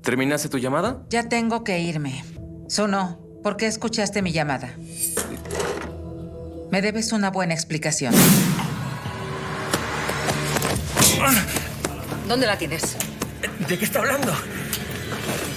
¿Terminaste tu llamada? Ya tengo que irme. Sonó. ¿Por qué escuchaste mi llamada? Me debes una buena explicación. ¿Dónde la tienes? ¿De qué está hablando?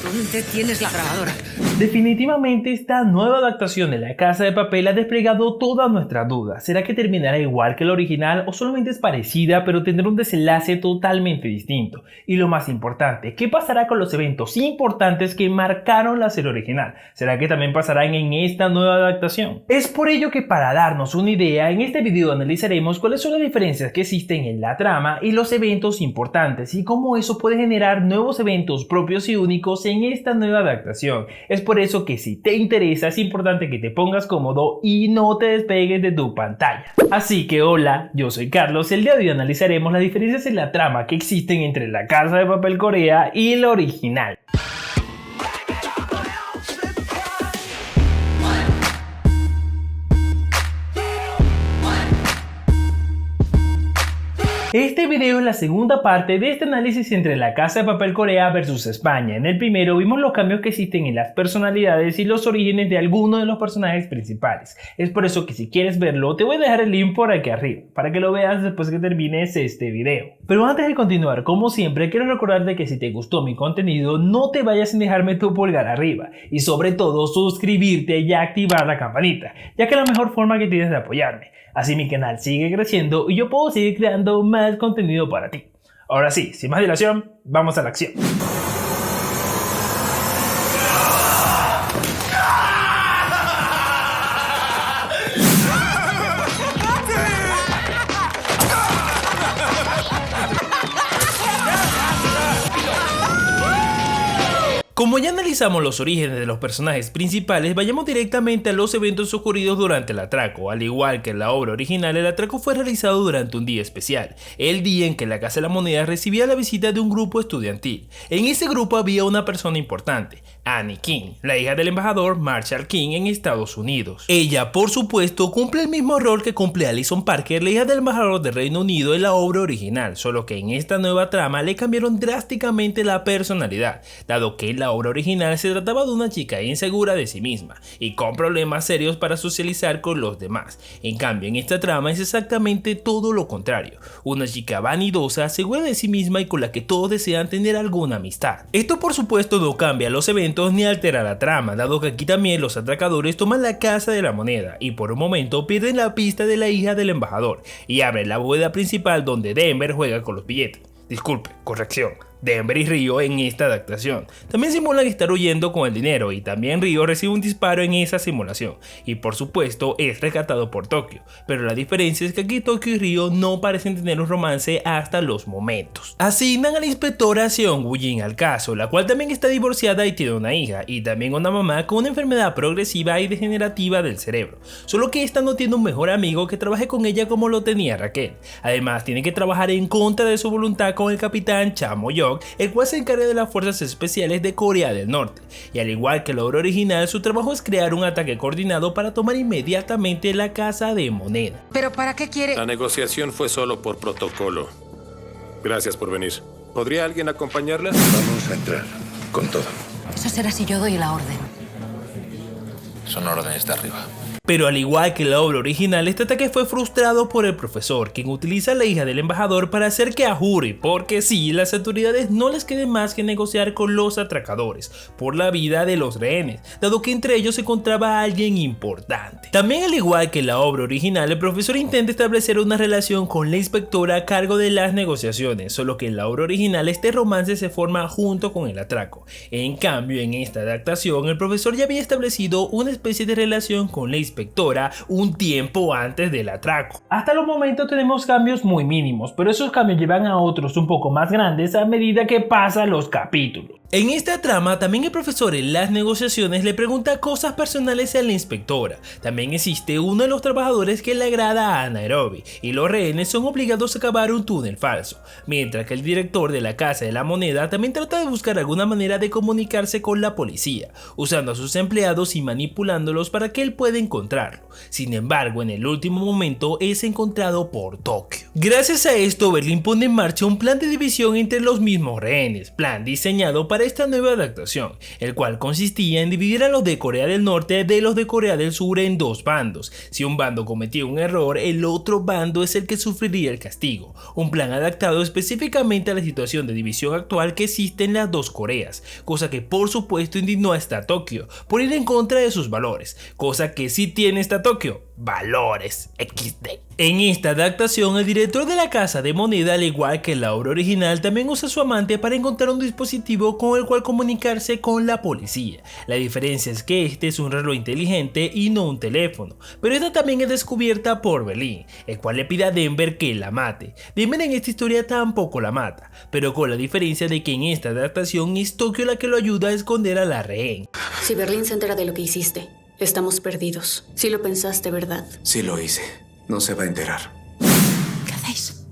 ¿Dónde tienes la grabadora? Definitivamente esta nueva adaptación de La Casa de Papel ha desplegado todas nuestras dudas. ¿Será que terminará igual que la original o solamente es parecida pero tendrá un desenlace totalmente distinto? Y lo más importante, ¿qué pasará con los eventos importantes que marcaron la serie original? ¿Será que también pasarán en esta nueva adaptación? Es por ello que para darnos una idea, en este video analizaremos cuáles son las diferencias que existen en la trama y los eventos importantes y cómo eso puede generar nuevos eventos propios y únicos en esta nueva adaptación. Es por eso que si te interesa es importante que te pongas cómodo y no te despegues de tu pantalla. Así que hola, yo soy Carlos. El día de hoy analizaremos las diferencias en la trama que existen entre La Casa de Papel Corea y la original. Este video es la segunda parte de este análisis entre La Casa de Papel Corea versus España. En el primero vimos los cambios que existen en las personalidades y los orígenes de algunos de los personajes principales. Es por eso que si quieres verlo te voy a dejar el link por aquí arriba para que lo veas después que termines este video. Pero antes de continuar, como siempre, quiero recordarte que si te gustó mi contenido no te vayas sin dejarme tu pulgar arriba y sobre todo suscribirte y activar la campanita, ya que es la mejor forma que tienes de apoyarme. Así mi canal sigue creciendo y yo puedo seguir creando más contenido para ti. Ahora sí, sin más dilación, vamos a la acción. Como ya analizamos los orígenes de los personajes principales, vayamos directamente a los eventos ocurridos durante el atraco. Al igual que en la obra original, el atraco fue realizado durante un día especial, el día en que la Casa de la Moneda recibía la visita de un grupo estudiantil. En ese grupo había una persona importante, Annie King, la hija del embajador Marshall King en Estados Unidos. Ella, por supuesto, cumple el mismo rol que cumple Allison Parker, la hija del embajador del Reino Unido en la obra original, solo que en esta nueva trama le cambiaron drásticamente la personalidad, dado que en la obra original se trataba de una chica insegura de sí misma y con problemas serios para socializar con los demás. En cambio, en esta trama es exactamente todo lo contrario, una chica vanidosa, segura de sí misma y con la que todos desean tener alguna amistad. Esto por supuesto no cambia los eventos ni altera la trama, dado que aquí también los atracadores toman la Casa de la Moneda y por un momento pierden la pista de la hija del embajador y abren la bóveda principal donde Denver juega con los billetes. Disculpe, corrección. Denver y Ryo en esta adaptación también simulan estar huyendo con el dinero y también Ryo recibe un disparo en esa simulación y por supuesto es rescatado por Tokio, pero la diferencia es que aquí Tokio y Ryo no parecen tener un romance hasta los momentos. Asignan a la inspectora Seong Woo-jin al caso, la cual también está divorciada y tiene una hija y también una mamá con una enfermedad progresiva y degenerativa del cerebro, solo que esta no tiene un mejor amigo que trabaje con ella como lo tenía Raquel. Además tiene que trabajar en contra de su voluntad con el capitán Cha Mo-yong, el cual se encarga de las fuerzas especiales de Corea del Norte, y al igual que la obra original, su trabajo es crear un ataque coordinado para tomar inmediatamente la Casa de Moneda. ¿Pero para qué quiere? La negociación fue solo por protocolo. Gracias por venir. ¿Podría alguien acompañarla? Vamos a entrar con todo. Eso será si yo doy la orden. Son órdenes de arriba. Pero al igual que la obra original, este ataque fue frustrado por el profesor, quien utiliza a la hija del embajador para hacer que ajure, porque sí, las autoridades no les quede más que negociar con los atracadores por la vida de los rehenes, dado que entre ellos se encontraba alguien importante. También al igual que la obra original, el profesor intenta establecer una relación con la inspectora a cargo de las negociaciones, solo que en la obra original este romance se forma junto con el atraco. En cambio, en esta adaptación, el profesor ya había establecido una especie de relación con la inspectora un tiempo antes del atraco. Hasta los momentos tenemos cambios muy mínimos, pero esos cambios llevan a otros un poco más grandes a medida que pasan los capítulos. En esta trama también el profesor en las negociaciones le pregunta cosas personales a la inspectora. También existe uno de los trabajadores que le agrada a Nairobi y los rehenes son obligados a cavar un túnel falso, mientras que el director de la Casa de la Moneda también trata de buscar alguna manera de comunicarse con la policía, usando a sus empleados y manipulándolos para que él pueda encontrar encontrarlo. Sin embargo, en el último momento es encontrado por Tokio. Gracias a esto, Berlín pone en marcha un plan de división entre los mismos rehenes, plan diseñado para esta nueva adaptación, el cual consistía en dividir a los de Corea del Norte de los de Corea del Sur en dos bandos. Si un bando cometía un error, el otro bando es el que sufriría el castigo. Un plan adaptado específicamente a la situación de división actual que existe en las dos Coreas, cosa que por supuesto indignó hasta Tokio por ir en contra de sus valores, cosa que sí tiene esta Tokio: valores XD. En esta adaptación, el director de la Casa de Moneda, al igual que la obra original, también usa a su amante para encontrar un dispositivo con el cual comunicarse con la policía. La diferencia es que este es un reloj inteligente y no un teléfono, pero esta también es descubierta por Berlín, el cual le pide a Denver que la mate. Denver en esta historia tampoco la mata, pero con la diferencia de que en esta adaptación es Tokio la que lo ayuda a esconder a la rehén. Si Berlín se entera de lo que hiciste, estamos perdidos. Sí lo pensaste, ¿verdad? Sí lo hice. No se va a enterar. ¿Qué hacéis?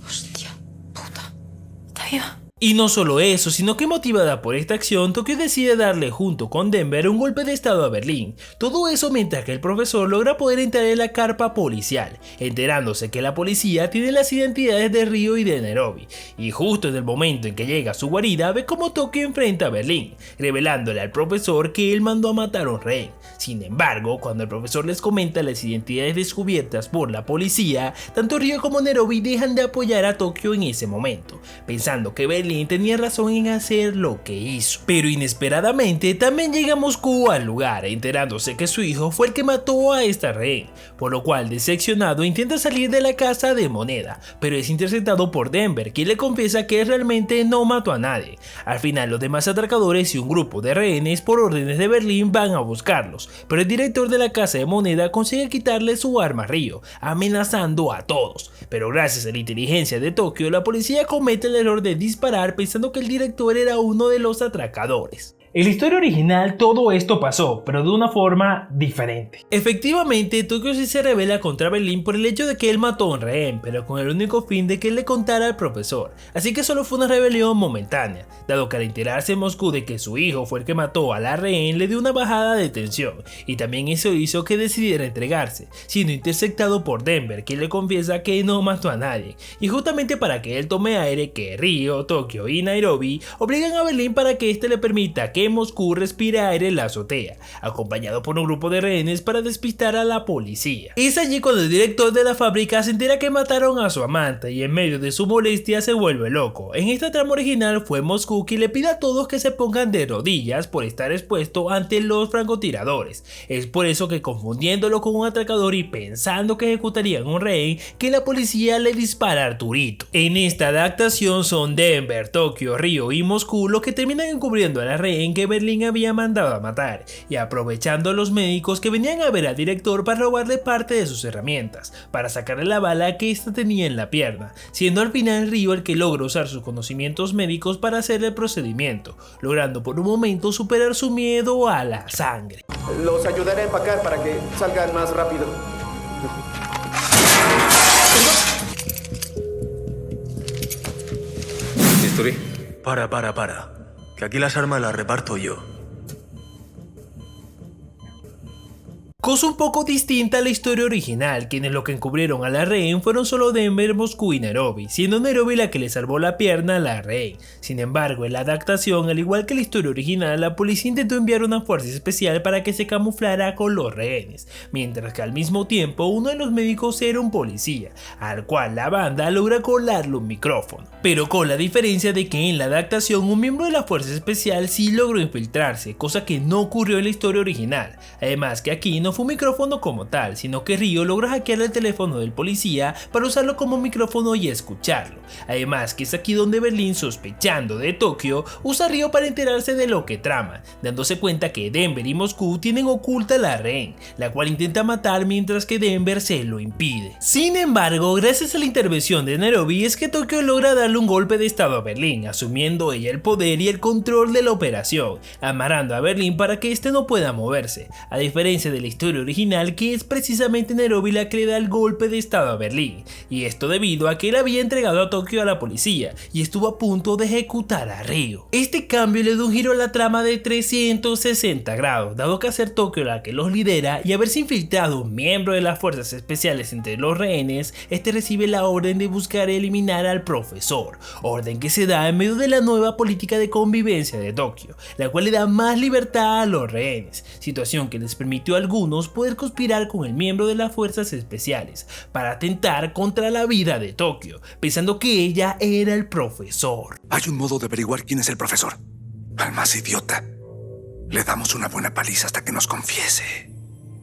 Hostia puta. ¿Está viva? Y no solo eso, sino que motivada por esta acción, Tokio decide darle junto con Denver un golpe de estado a Berlín. Todo eso mientras que el profesor logra poder entrar en la carpa policial, enterándose que la policía tiene las identidades de Ryo y de Nairobi. Y justo en el momento en que llega a su guarida, ve como Tokio enfrenta a Berlín, revelándole al profesor que él mandó a matar a un rehén. Sin embargo, cuando el profesor les comenta las identidades descubiertas por la policía, tanto Ryo como Nairobi dejan de apoyar a Tokio en ese momento, pensando que Berlín tenía razón en hacer lo que hizo. Pero inesperadamente también llega Moscú al lugar, enterándose que su hijo fue el que mató a esta rehén, por lo cual decepcionado intenta salir de la Casa de Moneda, pero es interceptado por Denver, quien le confiesa que realmente no mató a nadie. Al final los demás atracadores y un grupo de rehenes por órdenes de Berlín van a buscarlos, pero el director de la Casa de Moneda consigue quitarle su arma a Ryo, amenazando a todos. Pero gracias a la inteligencia de Tokio, la policía comete el error de disparar pensando que el director era uno de los atracadores. En la historia original todo esto pasó, pero de una forma diferente. Efectivamente, Tokio sí se rebela contra Berlín por el hecho de que él mató a un rehén, pero con el único fin de que él le contara al profesor, así que solo fue una rebelión momentánea, dado que al enterarse en Moscú de que su hijo fue el que mató a la rehén le dio una bajada de tensión, y también eso hizo que decidiera entregarse, siendo interceptado por Denver, quien le confiesa que no mató a nadie, y justamente para que él tome aire que Ryo, Tokio y Nairobi obligan a Berlín para que éste le permita que Moscú respire aire en la azotea, acompañado por un grupo de rehenes para despistar a la policía. Es allí cuando el director de la fábrica se entera que mataron a su amante y en medio de su molestia se vuelve loco. En esta trama original fue Moscú quien le pide a todos que se pongan de rodillas por estar expuesto ante los francotiradores. Es por eso que, confundiéndolo con un atracador y pensando que ejecutarían un rehén, que la policía le dispara a Arturito. En esta adaptación son Denver, Tokio, Ryo y Moscú los que terminan encubriendo a la rehén que Berlín había mandado a matar, y aprovechando a los médicos que venían a ver al director para robarle parte de sus herramientas, para sacarle la bala que ésta tenía en la pierna, siendo al final Ryo el que logra usar sus conocimientos médicos para hacer el procedimiento, logrando por un momento superar su miedo a la sangre. Los ayudaré a empacar para que salgan más rápido. Bisturí. Para. Que aquí las armas las reparto yo. Cosa un poco distinta a la historia original, quienes lo que encubrieron a la rehén fueron solo Denver, Moscú y Nairobi, siendo Nairobi la que le salvó la pierna a la rehén. Sin embargo, en la adaptación, al igual que la historia original, la policía intentó enviar una fuerza especial para que se camuflara con los rehenes, mientras que al mismo tiempo uno de los médicos era un policía, al cual la banda logra colarle un micrófono. Pero con la diferencia de que en la adaptación un miembro de la fuerza especial sí logró infiltrarse, cosa que no ocurrió en la historia original. Además que aquí no fue un micrófono como tal, sino que Ryo logra hackear el teléfono del policía para usarlo como micrófono y escucharlo. Además que es aquí donde Berlín, sospechando de Tokio, usa a Ryo para enterarse de lo que trama, dándose cuenta que Denver y Moscú tienen oculta la rehén, la cual intenta matar mientras que Denver se lo impide. Sin embargo, gracias a la intervención de Nairobi es que Tokio logra darle un golpe de estado a Berlín, asumiendo ella el poder y el control de la operación, amarrando a Berlín para que este no pueda moverse. A diferencia de la historia historia original que es precisamente Nairobi la que le da el golpe de estado a Berlín, y esto debido a que él había entregado a Tokio a la policía y estuvo a punto de ejecutar a Ryo. Este cambio le da un giro a la trama de 360 grados, dado que a ser Tokio la que los lidera y haberse infiltrado un miembro de las fuerzas especiales entre los rehenes, este recibe la orden de buscar eliminar al profesor, orden que se da en medio de la nueva política de convivencia de Tokio, la cual le da más libertad a los rehenes, situación que les permitió a algunos poder conspirar con el miembro de las fuerzas especiales para atentar contra la vida de Tokio, pensando que ella era el profesor. Hay un modo de averiguar quién es el profesor. Al más idiota, le damos una buena paliza hasta que nos confiese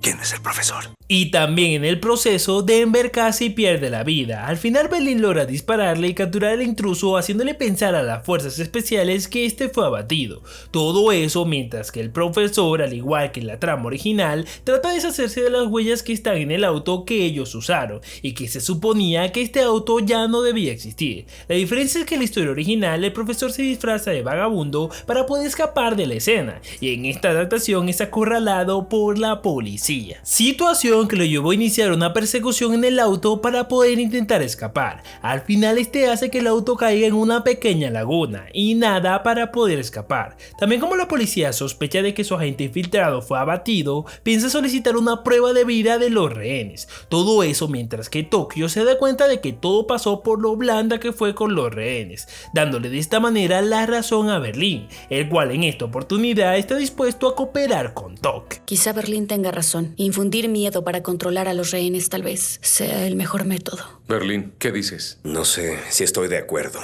quién es el profesor. Y también en el proceso, Denver casi pierde la vida. Al final Berlín logra dispararle y capturar al intruso, haciéndole pensar a las fuerzas especiales que este fue abatido. Todo eso mientras que el profesor, al igual que en la trama original, trata de deshacerse de las huellas que están en el auto que ellos usaron, y que se suponía que este auto ya no debía existir. La diferencia es que en la historia original el profesor se disfraza de vagabundo para poder escapar de la escena, y en esta adaptación es acorralado por la policía. Situación que lo llevó a iniciar una persecución en el auto para poder intentar escapar. Al final este hace que el auto caiga en una pequeña laguna y nada para poder escapar. También como la policía sospecha de que su agente infiltrado fue abatido, piensa solicitar una prueba de vida de los rehenes. Todo eso mientras que Tokio se da cuenta de que todo pasó por lo blanda que fue con los rehenes, dándole de esta manera la razón a Berlín, el cual en esta oportunidad está dispuesto a cooperar con Tokio. Quizá Berlín tenga razón. Infundir miedo para controlar a los rehenes tal vez sea el mejor método. Berlín, ¿qué dices? No sé si estoy de acuerdo.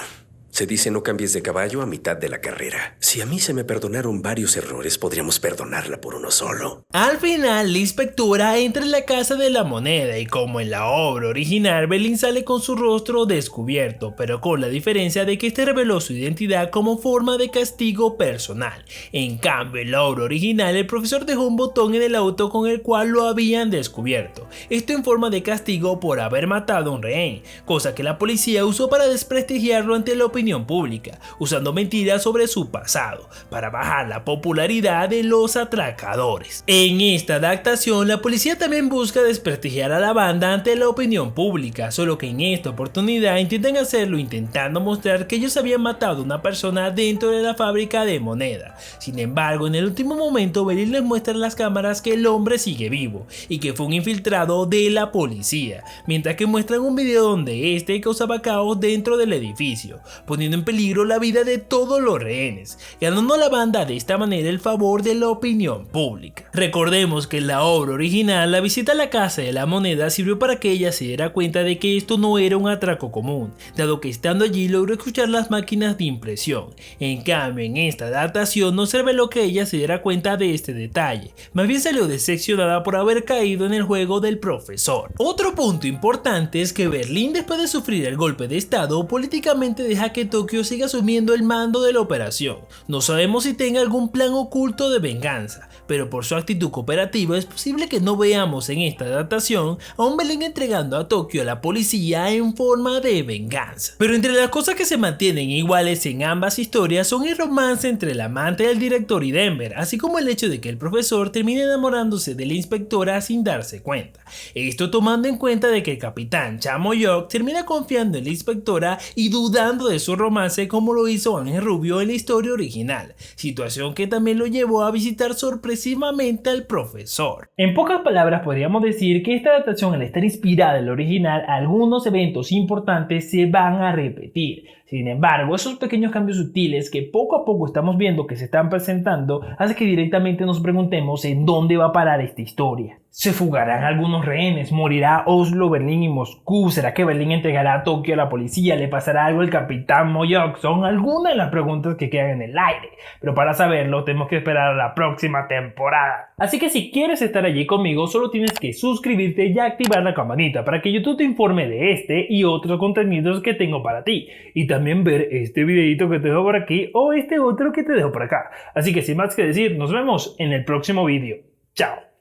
Se dice no cambies de caballo a mitad de la carrera. Si a mí se me perdonaron varios errores, podríamos perdonarla por uno solo. Al final, la inspectora entra en la casa de la moneda y como en la obra original, Berlín sale con su rostro descubierto, pero con la diferencia de que este reveló su identidad como forma de castigo personal. En cambio, en la obra original, el profesor dejó un botón en el auto con el cual lo habían descubierto. Esto en forma de castigo por haber matado a un rehén, cosa que la policía usó para desprestigiarlo ante la opinión pública, usando mentiras sobre su pasado para bajar la popularidad de los atracadores. En esta adaptación, la policía también busca desprestigiar a la banda ante la opinión pública, solo que en esta oportunidad intentan hacerlo intentando mostrar que ellos habían matado a una persona dentro de la fábrica de moneda. Sin embargo, en el último momento, Berlín les muestra en las cámaras que el hombre sigue vivo y que fue un infiltrado de la policía, mientras que muestran un video donde este causaba caos dentro del edificio, poniendo en peligro la vida de todos los rehenes, ganando a la banda de esta manera el favor de la opinión pública. Recordemos que en la obra original la visita a la casa de la moneda sirvió para que ella se diera cuenta de que esto no era un atraco común, dado que estando allí logró escuchar las máquinas de impresión. En cambio, en esta adaptación no se reveló que ella se diera cuenta de este detalle, más bien salió decepcionada por haber caído en el juego del profesor. Otro punto importante es que Berlín, después de sufrir el golpe de estado, políticamente deja que Tokio siga asumiendo el mando de la operación. No sabemos si tenga algún plan oculto de venganza, pero por su actitud cooperativa es posible que no veamos en esta adaptación a un Berlín entregando a Tokio a la policía en forma de venganza. Pero entre las cosas que se mantienen iguales en ambas historias son el romance entre el amante del director y Denver, así como el hecho de que el profesor termine enamorándose de la inspectora sin darse cuenta. Esto tomando en cuenta de que el capitán Cha Mo-yok termina confiando en la inspectora y dudando de su romance como lo hizo Ángel Rubio en la historia original, situación que también lo llevó a visitar sorpresivamente al profesor. En pocas palabras podríamos decir que esta adaptación, al estar inspirada en la original, algunos eventos importantes se van a repetir. Sin embargo, esos pequeños cambios sutiles que poco a poco estamos viendo que se están presentando hace que directamente nos preguntemos en dónde va a parar esta historia. ¿Se fugarán algunos rehenes? ¿Morirá Oslo, Berlín y Moscú? ¿Será que Berlín entregará a Tokio a la policía? ¿Le pasará algo al capitán Mo-yok? Son algunas de las preguntas que quedan en el aire, pero para saberlo tenemos que esperar a la próxima temporada. Así que si quieres estar allí conmigo, solo tienes que suscribirte y activar la campanita para que YouTube te informe de este y otros contenidos que tengo para ti, y también ver este videito que te dejo por aquí o este otro que te dejo por acá. Así que sin más que decir, nos vemos en el próximo video. Chao.